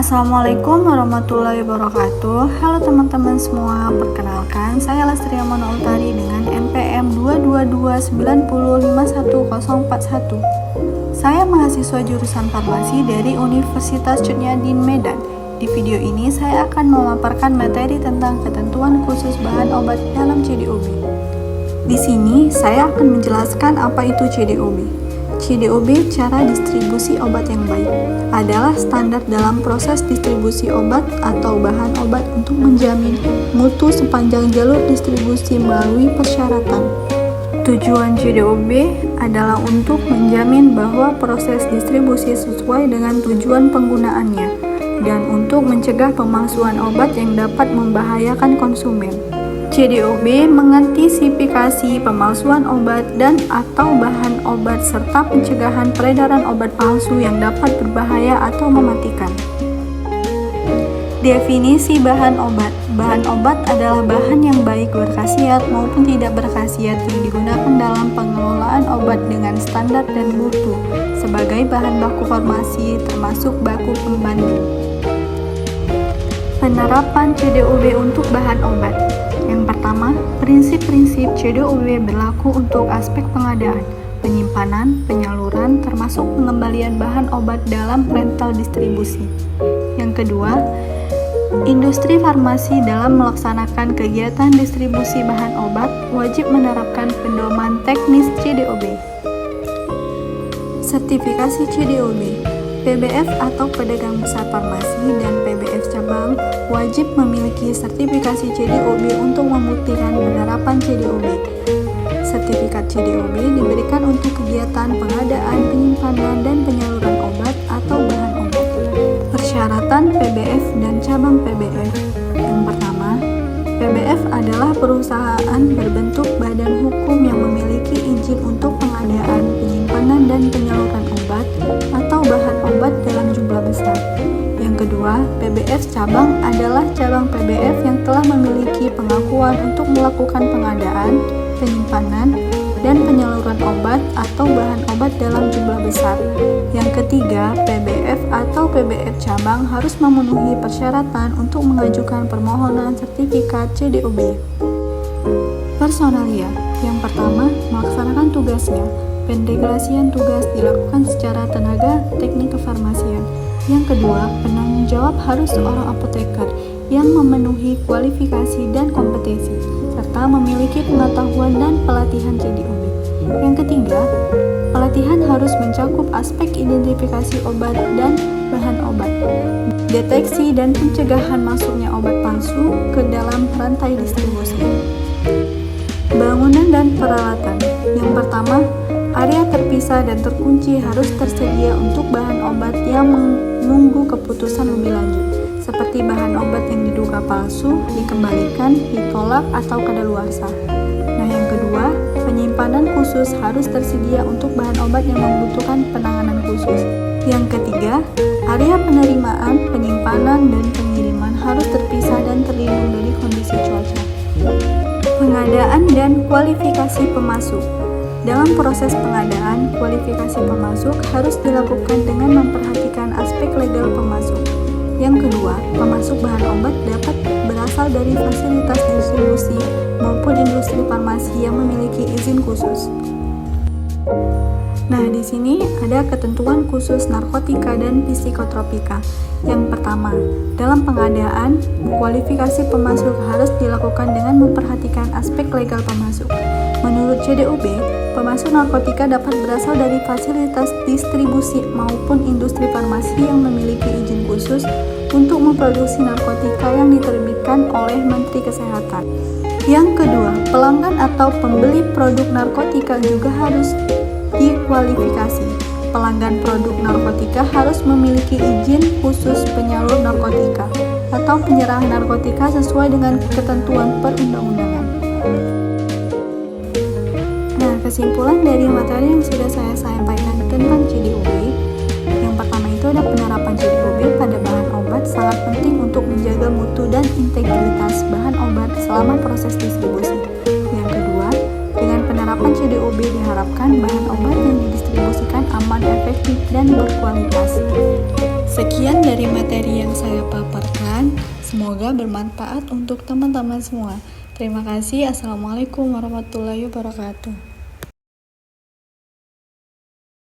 Assalamualaikum warahmatullahi wabarakatuh. Halo teman-teman semua, perkenalkan saya Lastri Amona Utari dengan NPM 222905141. Saya mahasiswa jurusan farmasi dari Universitas Cut Nyak Dien Medan. Di video ini saya akan memaparkan materi tentang ketentuan khusus bahan obat dalam CDOB. Di sini saya akan menjelaskan apa itu CDOB. CDOB, cara distribusi obat yang baik, adalah standar dalam proses distribusi obat atau bahan obat untuk menjamin mutu sepanjang jalur distribusi melalui persyaratan. Tujuan CDOB adalah untuk menjamin bahwa proses distribusi sesuai dengan tujuan penggunaannya dan untuk mencegah pemalsuan obat yang dapat membahayakan konsumen. CDOB mengantisipasi pemalsuan obat dan atau bahan obat serta pencegahan peredaran obat palsu yang dapat berbahaya atau mematikan. Definisi bahan obat. Bahan obat adalah bahan yang baik berkhasiat maupun tidak berkhasiat yang digunakan dalam pengelolaan obat dengan standar dan mutu sebagai bahan baku farmasi termasuk baku pembanding. Penerapan CDOB untuk bahan obat. Yang pertama, prinsip-prinsip CDOB berlaku untuk aspek pengadaan, penyimpanan, penyaluran, termasuk pengembalian bahan obat dalam rental distribusi. Yang kedua, industri farmasi dalam melaksanakan kegiatan distribusi bahan obat wajib menerapkan pedoman teknis CDOB. Sertifikasi CDOB. PBF atau pedagang besar farmasi dan PBF cabang wajib memiliki sertifikasi CDOB untuk membuktikan penerapan CDOB. Sertifikat CDOB diberikan untuk kegiatan pengadaan, penyimpanan, dan penyaluran obat atau bahan obat. Persyaratan PBF dan cabang PBF. Yang pertama, PBF adalah perusahaan berbentuk badan hukum yang memiliki izin untuk pengadaan, penyimpanan, dan penyaluran obat atau bahan obat dalam jumlah besar. Yang kedua, PBF cabang adalah cabang PBF yang telah memiliki pengakuan untuk melakukan pengadaan, penyimpanan, dan penyaluran obat atau bahan obat dalam jumlah besar. Yang ketiga, PBF atau PBF cabang harus memenuhi persyaratan untuk mengajukan permohonan sertifikat CDOB. Personalia. Yang pertama, melaksanakan tugasnya. Pendelegasian tugas dilakukan secara tenaga teknik kefarmasian. Yang kedua, penanggung jawab harus seorang apoteker yang memenuhi kualifikasi dan kompetensi, serta memiliki pengetahuan dan pelatihan CDOB. Yang ketiga, pelatihan harus mencakup aspek identifikasi obat dan bahan obat, deteksi dan pencegahan masuknya obat palsu ke dalam rantai distribusi. Bangunan dan peralatan. Yang pertama, area terpisah dan terkunci harus tersedia untuk bahan obat yang menunggu keputusan lebih lanjut, seperti bahan obat yang diduga palsu, dikembalikan, ditolak, atau kadaluarsa. Nah, yang kedua, penyimpanan khusus harus tersedia untuk bahan obat yang membutuhkan penanganan khusus. Yang ketiga, area penerimaan, penyimpanan, dan pengiriman harus terpisah dan terlindung dari kondisi cuaca. Pengadaan dan kualifikasi pemasok. Dalam proses pengadaan, kualifikasi pemasok harus dilakukan dengan memperhatikan aspek legal pemasok. Yang kedua, pemasok bahan obat dapat berasal dari fasilitas distribusi maupun industri farmasi yang memiliki izin khusus. Nah, di sini ada ketentuan khusus narkotika dan psikotropika. Yang pertama, dalam pengadaan, kualifikasi pemasok harus dilakukan dengan memperhatikan aspek legal pemasok. Menurut CDOB, pemasok narkotika dapat berasal dari fasilitas distribusi maupun industri farmasi yang memiliki izin khusus untuk memproduksi narkotika yang diterbitkan oleh Menteri Kesehatan. Yang kedua, pelanggan atau pembeli produk narkotika juga harus dikualifikasi. Pelanggan produk narkotika harus memiliki izin khusus penyalur narkotika atau penyerahan narkotika sesuai dengan ketentuan perundang-undangan. Nah, kesimpulan dari materi yang sudah saya sampaikan tentang CDOB, yang pertama itu ada penerapan CDOB pada bahan obat sangat penting untuk menjaga mutu dan integritas bahan obat selama proses distribusi. Yang kedua, dengan penerapan CDOB diharapkan bahan obat yang didistribusikan aman, efektif, dan berkualitas. Sekian dari materi-materi yang saya paparkan. Semoga bermanfaat untuk teman-teman semua. Terima kasih. Assalamualaikum warahmatullahi wabarakatuh.